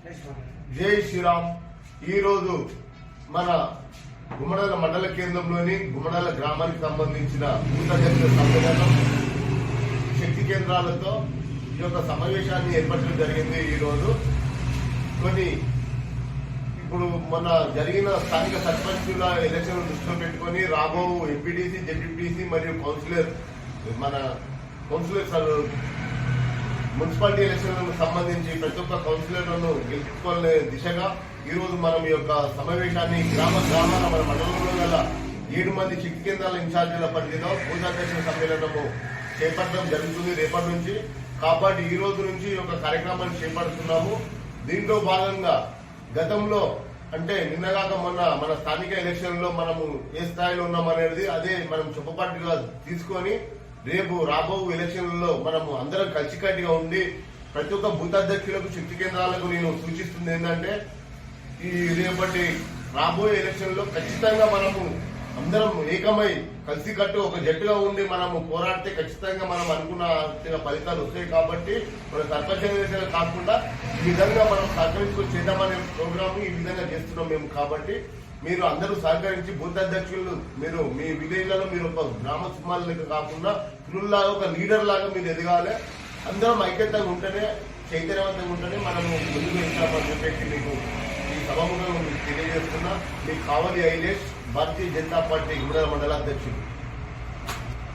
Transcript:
జై శ్రీరామ్. ఈరోజు మన గుమ్మడాల మండల కేంద్రంలోని గుమ్మడాల గ్రామానికి సంబంధించిన భూతజల సమ్మేళనం శక్తి కేంద్రాలతో ఈ యొక్క సమావేశాన్ని ఏర్పరచడం జరిగింది. ఈరోజు ఇప్పుడు మొన్న జరిగిన స్థానిక సర్పంచుల ఎలక్షన్ దృష్టిలో పెట్టుకుని రాబో ఎంపీటీసీ, జెడ్పీటీసీ మరియు కౌన్సిలర్ మున్సిపాలిటీ ఎలక్షన్లకు సంబంధించి ప్రతి ఒక్క కౌన్సిలర్లను గెలుచుకోవాలనే దిశగా ఈ రోజు మనం ఈ యొక్క సమావేశాన్ని గ్రామాల మన మండలంలో గల 7 మంది శక్తి కేంద్రాల ఇన్ఛార్జీల పరిధిలో పూజాధ్యక్షుల సమ్మేళనము చేపట్టడం జరుగుతుంది రేపటి నుంచి. కాబట్టి ఈ రోజు నుంచి ఈ యొక్క కార్యక్రమాన్ని చేపడుతున్నాము. దీంట్లో భాగంగా గతంలో అంటే నిన్నగాక మొన్న మన స్థానిక ఎలక్షన్ లో మనము ఏ స్థాయిలో ఉన్నామనేది అదే మనం చెప్పపాటుగా తీసుకొని రేపు రాబో ఎలక్షన్లలో మనము అందరం కలిసికట్టుగా ఉండి ప్రతి ఒక్క బూత్ అధ్యక్షులకు శక్తి కేంద్రాలకు నేను సూచిస్తుంది ఏంటంటే ఈ రేపటి రాబోయే ఎలక్షన్ లో ఖచ్చితంగా మనము అందరం ఏకమై కలిసికట్టు ఒక జట్టుగా ఉండి మనము పోరాడితే ఖచ్చితంగా మనం అనుకున్న ఫలితాలు వస్తాయి. కాబట్టి మన సర్పంచ్ ఎన్నికలు కాకుండా ఈ విధంగా మనం సహకరించుకొని చేద్దామనే ప్రోగ్రామ్ ఈ విధంగా చేస్తున్నాం మేము. కాబట్టి మీరు అందరూ సహకరించి బూత్ అధ్యక్షులు మీరు మీ విలేజ్లలో మీరు ఒక గ్రామ సింహాలకు కాకుండా పిల్లల్లాగా ఒక లీడర్ లాగా మీరు ఎదగాలి. అందరం ఐక్యతగా ఉంటేనే చైతన్యవంతంగా ఉంటేనే మనము ముందుకు వెళ్తామని చెప్పేసి మీకు ఈ సభముగా తెలియజేస్తున్నా. మీకు కావాలి ఐలేష్, భారతీయ జనతా పార్టీ గుమ్మడాల మండల అధ్యక్షుడు.